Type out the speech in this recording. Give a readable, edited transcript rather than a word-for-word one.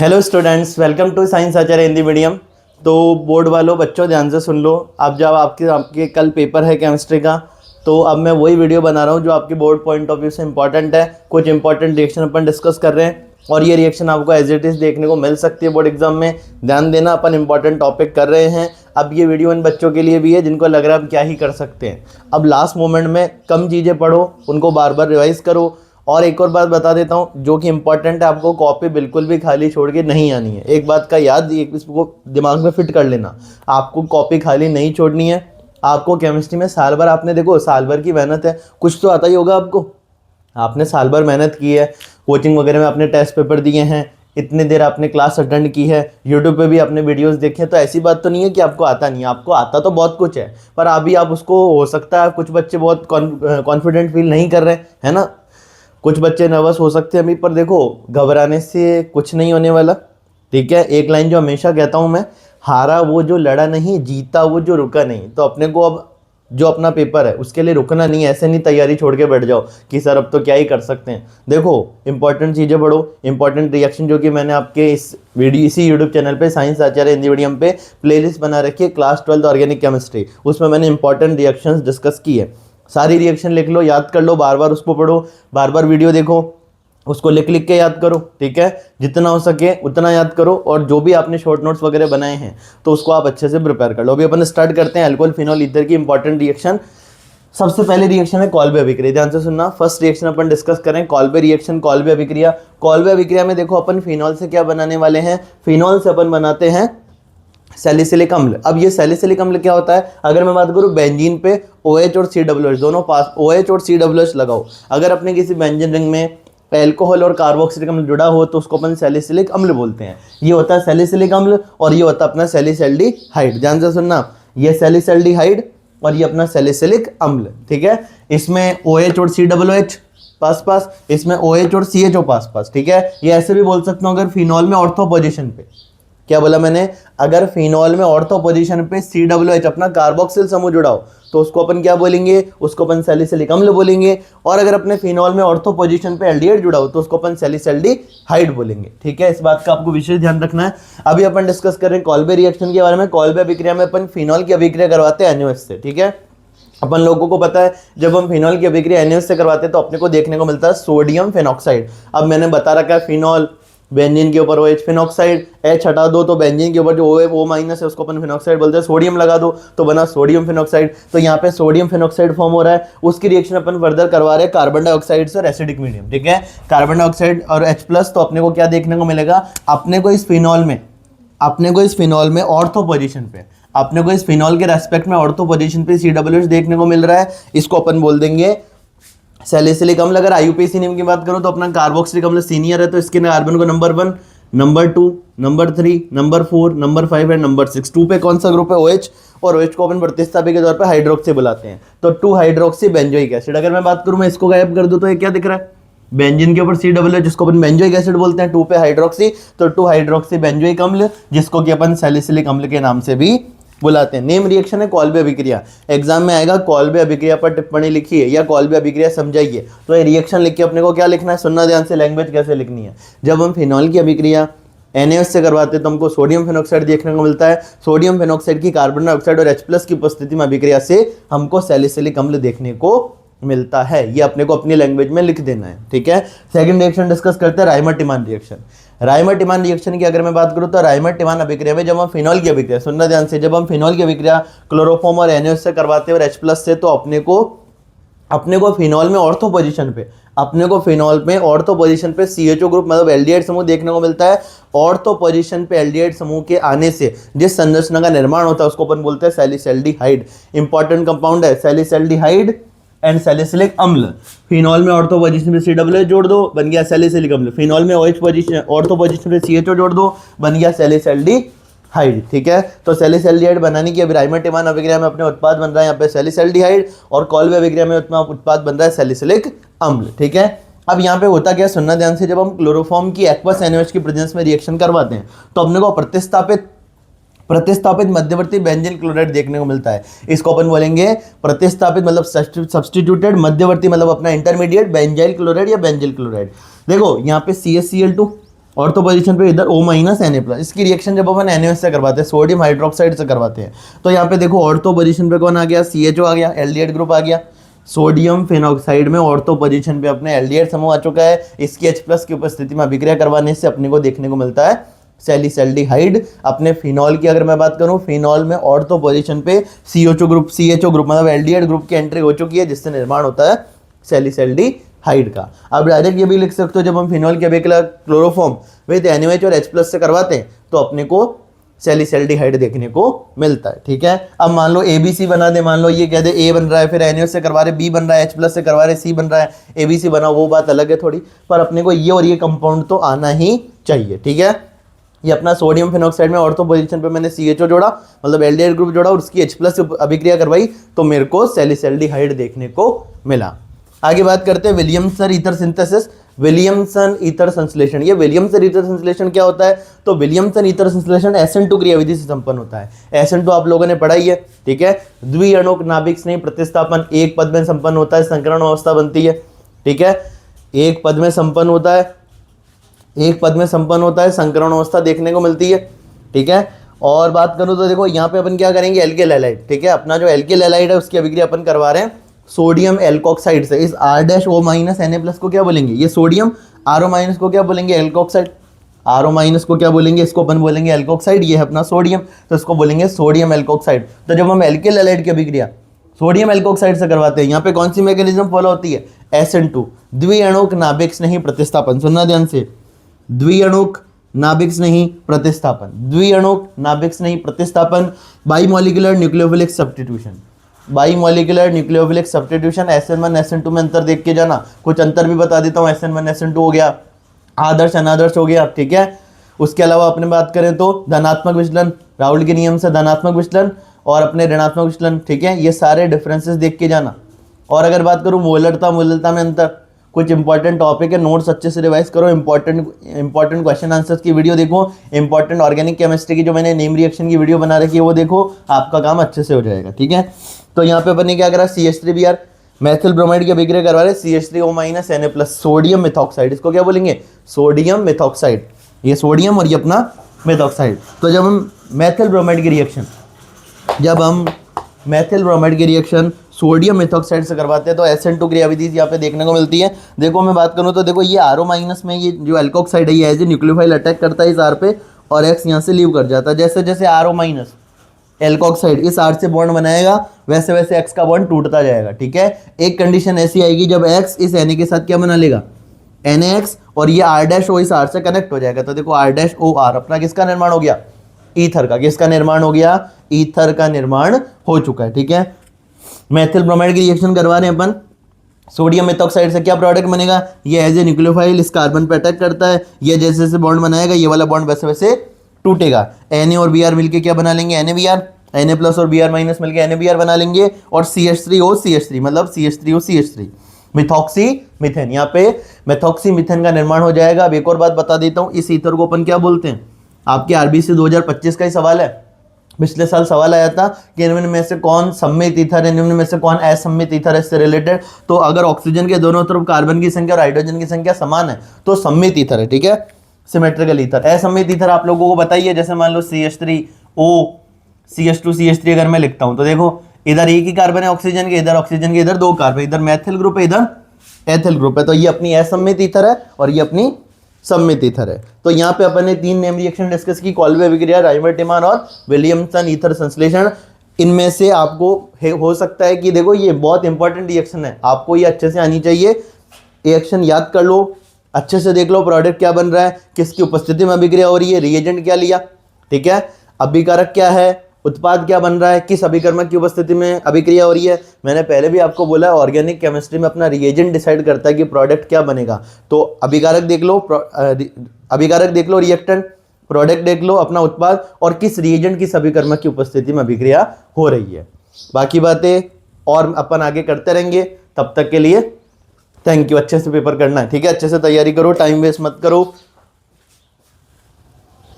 Hello students, welcome to science Acharya Hindi medium. तो board वालों बच्चों ध्यान से सुन लो। अब जब आपके कल पेपर है केमिस्ट्री का, तो अब मैं वही वीडियो बना रहा हूँ जो आपके बोर्ड पॉइंट ऑफ व्यू से इंपॉर्टेंट है। कुछ इंपॉर्टेंट रिएक्शन अपन डिस्कस कर रहे हैं और ये रिएक्शन आपको एज इट इज़ देखने को मिल सकती है बोर्ड एग्जाम में। ध्यान देना, अपन इंपॉर्टेंट टॉपिक कर रहे हैं। अब ये वीडियो इन बच्चों के लिए भी है जिनको लग रहा है अब क्या ही कर सकते हैं। अब लास्ट मोमेंट में कम चीज़ें पढ़ो, उनको बार बार रिवाइज करो। और एक और बात बता देता हूँ जो कि इंपॉर्टेंट है, आपको कॉपी बिल्कुल भी खाली छोड़ के नहीं आनी है। एक बात का याद, इसको दिमाग में फिट कर लेना, आपको कॉपी खाली नहीं छोड़नी है। आपको केमिस्ट्री में साल भर, आपने देखो साल भर की मेहनत है, कुछ तो आता ही होगा आपको। आपने साल भर मेहनत की है, कोचिंग वगैरह में आपने टेस्ट पेपर दिए हैं, इतनी देर आपने क्लास अटेंड की है, यूट्यूब पे भी आपने वीडियोस देखे हैं। तो ऐसी बात तो नहीं है कि आपको आता नहीं है, आपको आता तो बहुत कुछ है। पर अभी आप उसको, हो सकता है कुछ बच्चे बहुत कॉन्फिडेंट फील नहीं कर रहे हैं, है ना। कुछ बच्चे नर्वस हो सकते हैं अभी, पर देखो घबराने से कुछ नहीं होने वाला। ठीक है, एक लाइन जो हमेशा कहता हूँ मैं, हारा वो जो लड़ा नहीं, जीता वो जो रुका नहीं। तो अपने को अब जो अपना पेपर है उसके लिए रुकना नहीं है। ऐसे नहीं तैयारी छोड़ के बैठ जाओ कि सर अब तो क्या ही कर सकते हैं। देखो इंपॉर्टेंट चीज़ें पढ़ो, इंपॉर्टेंट रिएक्शन जो कि मैंने आपके इसी यूट्यूब चैनल पे साइंस आचार्य हिंदी मीडियम पे प्लेलिस्ट बना रखी है, क्लास 12 ऑर्गेनिक केमिस्ट्री। उसमें मैंने इंपॉर्टेंट रिएक्शंस डिस्कस की है। सारी रिएक्शन लिख लो, याद कर लो, बार बार उसको पढ़ो, बार बार वीडियो देखो, उसको लिख लिख के याद करो। ठीक है, जितना हो सके उतना याद करो। और जो भी आपने शॉर्ट नोट्स वगैरह बनाए हैं तो उसको आप अच्छे से प्रिपेयर कर लो। अभी अपन स्टार्ट करते हैं अल्कोहल फिनॉल ईथर की इंपॉर्टेंट रिएक्शन। सबसे पहले रिएक्शन है कॉल्बे अभिक्रिया, ध्यान से सुनना। फर्स्ट रिएक्शन अपन डिस्कस करें कॉल्बे रिएक्शन, कॉल्बे अभिक्रिया। कॉल्बे अभिक्रिया में देखो अपन फिनॉल से क्या बनाने वाले हैं, फिनॉल से अपन बनाते हैं सैलिसिलिक अम्ल। अब ये सैलिसिलिक अम्ल क्या होता है, अगर मैं बात करूं बेंजीन पे OH और COOH दोनों पास, OH और COOH लगाओ। अगर अपने किसी बेंजीन रिंग में एल्कोहल और कार्बोक्सिलिक अम्ल जुड़ा हो तो उसको अपन सैलिसिलिक अम्ल बोलते हैं। ये होता है सैलिसिलिक अम्ल और ये होता है अपना सैलिसल्डिहाइड। ध्यान से सुनना, ये सैलिसल्डिहाइड और ये अपना सैलिसिलिक अम्ल। ठीक है, इसमें OH और COOH पास पास, इसमें OH और CHO पास पास। ठीक है, ये ऐसे भी बोल सकता हूँ अगर फिनॉल में ऑर्थो पोजीशन पे, क्या बोला मैंने, अगर फिनॉल में ऑर्थो पोजीशन पे COOH अपना कार्बोक्सिल समूह जुड़ा हो तो उसको अपन क्या बोलेंगे, उसको अपन सैलिसिलिक अम्ल बोलेंगे। और अगर अपने फिनॉल में ऑर्थो पोजीशन पे एल्डिहाइड जुड़ा हो तो उसको अपन सैलिसल्डिहाइड बोलेंगे। ठीक है, इस बात का आपको विशेष ध्यान रखना है। अभी अपन डिस्कस करें कॉल्बे रिएक्शन के बारे में। कॉल्बे अभिक्रिया में अपन फिनॉल की अभिक्रिया करवाते हैं NaOH से। ठीक है, अपन लोगों को पता है जब हम फिनॉल की अभिक्रिया NaOH से करवाते हैं तो अपने को देखने को मिलता है सोडियम फेनॉक्साइड। अब मैंने बता रखा है फिनॉल, बेंजीन के ऊपर OH, फिनॉक्साइड, H हटा दो तो बेंजीन के ऊपर जो O माइनस है उसको अपन फिनॉक्साइड बोलते हैं। सोडियम लगा दो तो बना सोडियम फिनॉक्साइड। तो यहाँ पे सोडियम फिनॉक्साइड फॉर्म हो रहा है, उसकी रिएक्शन अपन फर्दर करवा रहे हैं कार्बन डाइऑक्साइड से और एसिडिक मीडियम। ठीक है, कार्बन डाइऑक्साइड और H+, तो अपने को क्या देखने को मिलेगा, अपने को इस फिनॉल में ऑर्थो पोजीशन पे, अपने को इस फिनॉल के रेस्पेक्ट में ऑर्थो पोजीशन पे COOH देखने को मिल रहा है। इसको अपन बोल देंगे सैलिसिलिक अम्ल। अगर IUPAC नेम की बात करो तो अपना कार्बोक्सिलिक अम्ल सीनियर है तो इसके कार्बन को number 1, number 2, number 3, number 4, number 5 and number 6। 2 पे कौन सा ग्रुप है, OH, और OH को अपन प्रतिस्थापी के तौर पे हाइड्रोक्सी बुलाते हैं। तो 2 हाइड्रोक्सी बेंजोइक एसिड। अगर मैं बात करूं, मैं इसको गायब कर दूं तो ये क्या दिख रहा है, बेंजीन के ऊपर COOH जिसको अपन बेंजोइक एसिड बोलते हैं, 2 पे हाइड्रोक्सी, तो 2 हाइड्रोक्सी बेंजोइक अम्ल जिसको कि अपन सैलिसिलिक अम्ल के नाम से भी बुलाते हैं। नेम रिएक्शन है कॉल्बे अभिक्रिया। एग्जाम में आएगा कॉल्बे अभिक्रिया पर टिप्पणी लिखिए या कॉल्बे अभिक्रिया समझाइए, तो ये रिएक्शन लिख के अपने को क्या लिखना है, सुनना ध्यान से, लैंग्वेज कैसे लिखनी है। जब हम फिनॉल की अभिक्रिया NaOH से करवाते हैं तो हमको सोडियम फेनॉक्साइड देखने को मिलता है। सोडियम फेनॉक्साइड की कार्बन डाइऑक्साइड और H+ की उपस्थिति में अभिक्रिया से हमको सैलिसिलिक अम्ल देखने को मिलता है। ये अपने को अपनी लैंग्वेज में लिख देना है। ठीक है, सेकंड रिएक्शन डिस्कस करते हैं राइमर-टिमान रिएक्शन। राइमर-टिमान रिएक्शन की अगर मैं बात करूं तो राइमर-टिमान अभिक्रिया में जब हम फिनॉल की अभिक्रिया, सुनना ध्यान से, जब हम फिनॉल की अभिक्रिया क्लोरोफॉर्म और NaOH से करवाते हैं और H+ से, तो अपने को फिनॉल में ऑर्थो पोजीशन पे, CHO ग्रुप मतलब एल्डिहाइड समूह देखने को मिलता है। ऑर्थो पोजीशन पे एल्डिहाइड समूह के आने से जिस संरचना का निर्माण होता है उसको अपन बोलते हैं सैलिसल्डिहाइड। इंपॉर्टेंट कंपाउंड है सैलिसल्डिहाइड एंड सैलिसिलिक अम्ल। फिनॉल में ऑर्थो पोजीशन पे COOH जोड़ दो, बन गया सैलिसिलिक अम्ल। फिनॉल में OH पोजीशन, ऑर्थो पोजीशन पे CHO जोड़ दो, बन गया सैलिसल्डिहाइड। ठीक है, तो सैलिसल्डिहाइड बनाने की अभी राइमर-टिमान अभिक्रिया में अपने उत्पाद बन रहा है यहाँ पे सैलिसल्डिहाइड, और कॉल्बे अभिक्रिया में अपना उत्पाद बन रहा है सैलिसिलिक अम्ल। ठीक है, अब यहाँ पे होता क्या, सुनना ध्यान से, जब हम क्लोरोफॉर्म की एक्वस NaOH की प्रेजेंस में रिएक्शन करवाते हैं तो अपने को प्रतिस्थापित प्रतिस्थापित मध्यवर्ती बेंजीन क्लोराइड देखने को मिलता है। इसको अपन बोलेंगे प्रतिस्थापित मतलब सब्स्टिट्यूटेड, मध्यवर्ती मतलब अपना इंटरमीडिएट बेंजाइल क्लोराइड या बेंजिल क्लोराइड। देखो यहाँ पे CaCl2 ऑर्थो पोजीशन पे इधर O- Na+। इसकी रिएक्शन जब अपन NaOH से करवाते हैं, सोडियम हाइड्रोक्साइड से करवाते हैं, तो यहाँ पे देखो ऑर्थो पोजीशन पे कौन आ गया, CHO आ गया, एल्डिहाइड ग्रुप आ गया। सोडियम फेनॉक्साइड में ऑर्थो पोजीशन पे अपने एल्डिहाइड समूह आ चुका है। इसकी H+ की उपस्थिति में अभिक्रिया करवाने से अपने को देखने को मिलता है सैलिसैल्डिहाइड। अपने फिनॉल की अगर मैं बात करूं, फिनॉल में ऑर्थो पोजीशन पे CHO ग्रुप मतलब एल्डिहाइड ग्रुप की एंट्री हो चुकी है, जिससे निर्माण होता है सैलिसैल्डिहाइड का। अब डायरेक्ट ये भी लिख सकते हो, जब हम फिनॉल की अभिक्रिया क्लोरोफॉर्म विद NaOH और H+ से करवाते हैं तो अपने को सैलिसैल्डिहाइड देखने को मिलता है। ठीक है, अब मान लो ABC बना दे, मान लो ये कह दे A बन रहा है, फिर NaOH से करवा रहे, B बन रहा है, H+ से करवा रहे, C बन रहा है, ABC बना, वो बात अलग है थोड़ी, पर अपने को ये और ये कंपाउंड तो आना ही चाहिए। ठीक है, ये अपना सोडियम फेनॉक्साइड में ऑर्थो पोजीशन पे मैंने CHO जोड़ा, मतलब एल्डिहाइड ग्रुप जोड़ा और उसकी H+ से अभिक्रिया करवाई, तो मेरे को सैलिसैल्डिहाइड देखने को मिला। आगे बात करते हैं Williamson ether synthesis, Williamson ether संश्लेषण। ये विलियमसन ईथर संश्लेषण क्या होता है, तो विलियमसन ईथर संश्लेषण SN2 क्रियाविधि से संपन्न होता है। SN2 आप लोगों ने पढ़ा ही है। ठीक है, द्विअणुक नाभिक स्नेह प्रतिस्थापन एक पद में संपन्न होता है, संकरण अवस्था बनती है। ठीक है, एक पद में संपन्न होता है, एक पद में संपन्न होता है, संकरण अवस्था देखने को मिलती है। ठीक है, और बात करूं तो देखो यहाँ पे अपन क्या करेंगे, एल्किल हैलाइड। ठीक है, अपना जो एल्किल हैलाइड है उसकी अभिक्रिया अपन करवा रहे हैं सोडियम एल्कोक्साइड से। इस R-O- Na+ को क्या बोलेंगे, ये सोडियम, RO- को क्या बोलेंगे, एल्कोक्साइड। RO- को क्या बोलेंगे, इसको अपन बोलेंगे एल्कोक्साइड। ये है अपना सोडियम, तो इसको बोलेंगे सोडियम एल्कोक्साइड। तो जब हम एल्किल हैलाइड की अभिक्रिया सोडियम एल्कोक्साइड से करवाते हैं, यहाँ पे कौन सी मैकेनिज्म फॉलो होती है, SN2 द्विअणुक नाभिक स्नेही प्रतिस्थापन। सुनना ध्यान से, द्विअणुक नाभिक स्नेही प्रतिस्थापन, द्विअणुक नाभिक स्नेही प्रतिस्थापन, bimolecular nucleophilic substitution. Bimolecular nucleophilic substitution, SN1 SN2 में अंतर देख के जाना, कुछ अंतर भी बता देता हूँ। SN1 SN2 हो गया, आदर्श अनादर्श हो गया। ठीक है, उसके अलावा अपने बात करें तो धनात्मक विचलन, राउल के नियम से धनात्मक विचलन और अपने ऋणात्मक विचलन। ठीक है, ये सारे डिफरेंसेस देख के जाना। और अगर बात करूँ मोलरता में अंतर, कुछ इंपॉर्टेंट टॉपिक है, नोट्स अच्छे से रिवाइज करो, इंपॉर्टेंट क्वेश्चन आंसर्स की वीडियो देखो, इंपॉर्टेंट ऑर्गेनिक केमिस्ट्री की जो मैंने नेम रिएक्शन की वीडियो बना रखी है वो देखो, आपका काम अच्छे से हो जाएगा। ठीक है, तो यहाँ पे अपन ने क्या करा, CH3Br मैथिल ब्रोमाइड की अभिक्रिया करवा रहे, CH3O- Na+, सोडियम मिथॉक्साइड। इसको क्या बोलेंगे, सोडियम मिथॉक्साइड। ये सोडियम और ये अपना मिथॉक्साइड। तो जब हम मैथिल ब्रोमाइड की रिएक्शन सोडियम मिथॉक्साइड से करवाते हैं तो SN2 क्रियाविधि यहाँ पे देखने को मिलती है। देखो मैं बात करूँ तो देखो ये RO- में ये जो एल्कोक्साइड है, ये एज ए न्यूक्लियोफाइल अटैक करता है इस R पे और X यहाँ से लीव कर जाता है। जैसे जैसे RO- एल्कोक्साइड इस R से बॉन्ड बनाएगा, वैसे वैसे X का बॉन्ड टूटता जाएगा। ठीक है, एक कंडीशन ऐसी आएगी जब X इस Na के साथ क्या बना लेगा, NaX, और ये R-O इस R से कनेक्ट हो जाएगा। तो देखो R-OR अपना किसका निर्माण हो गया, ईथर का। किसका निर्माण हो गया, ईथर का निर्माण हो चुका है। ठीक है, मैथिल ब्रोमाइड की रिएक्शन करवा रहे हैं अपन, सोडियम मेथॉक्साइड से क्या प्रोडक्ट बनेगा, ये एज ए न्यूक्लियोफाइल इस कार्बन पर अटैक करता है, ये जैसे जैसे बॉन्ड बनाएगा ये वाला बॉन्ड वैसे वैसे टूटेगा। Na और Br मिलके क्या बना लेंगे, NaBr, Na+ और Br- मिलके NaBr बना लेंगे, और CH3O मतलब CH3O मिथॉक्सी मिथेन। यहाँ पे मेथॉक्सी मिथेन का निर्माण हो जाएगा। अब एक और बात बता देता हूँ, इस ईथर को अपन क्या बोलते हैं, आपके RBC 2025 का ही सवाल है। पिछले साल सवाल आया था कि इनमें में से कौन सम्मित ईथर है, इनमें में से कौन असम्मित ईथर है, इससे रिलेटेड। तो अगर ऑक्सीजन के दोनों तरफ कार्बन की संख्या और हाइड्रोजन की संख्या समान है तो सम्मित ईथर है। ठीक है, सिमेट्रिकल ईथर। असम्मित ईथर आप लोगों को बताइए, जैसे मान लो CH3O CH2 CH3 अगर मैं लिखता हूं तो देखो इधर एक ही कार्बन है ऑक्सीजन के, इधर दो कार्बन, इधर मैथिल ग्रुप है, इधर एथिल ग्रुप है। तो ये अपनी असम्मित ईथर है और ये अपनी सम्मित ईथर है। तो यहाँ पे अपन ने 3 नेम रिएक्शन डिस्कस की, कॉल्वे अभिक्रिया, राइमर-टिमान और विलियमसन ईथर संश्लेषण। इनमें से आपको हो सकता है कि देखो ये बहुत इंपॉर्टेंट रिएक्शन है, आपको ये अच्छे से आनी चाहिए। रिएक्शन याद कर लो, अच्छे से देख लो प्रोडक्ट क्या बन रहा है, किसकी उपस्थिति में अभिक्रिया हो रही है, रिएजेंट क्या लिया। ठीक है, अभिकारक क्या है, उत्पाद क्या बन रहा है, किस अभिकर्मक की उपस्थिति में अभिक्रिया हो रही है। मैंने पहले भी आपको बोला है, ऑर्गेनिक केमिस्ट्री में अपना रिएजेंट डिसाइड करता है कि प्रोडक्ट क्या बनेगा। तो अभिकारक देख लो, रिएक्टेंट, प्रोडक्ट देख लो, अपना उत्पाद, और किस रिएजेंट किस अभिकर्मक की उपस्थिति में अभिक्रिया हो रही है। बाकी बातें और अपन आगे करते रहेंगे। तब तक के लिए थैंक यू। अच्छे से पेपर करना है, ठीक है, अच्छे से तैयारी करो, टाइम वेस्ट मत करो।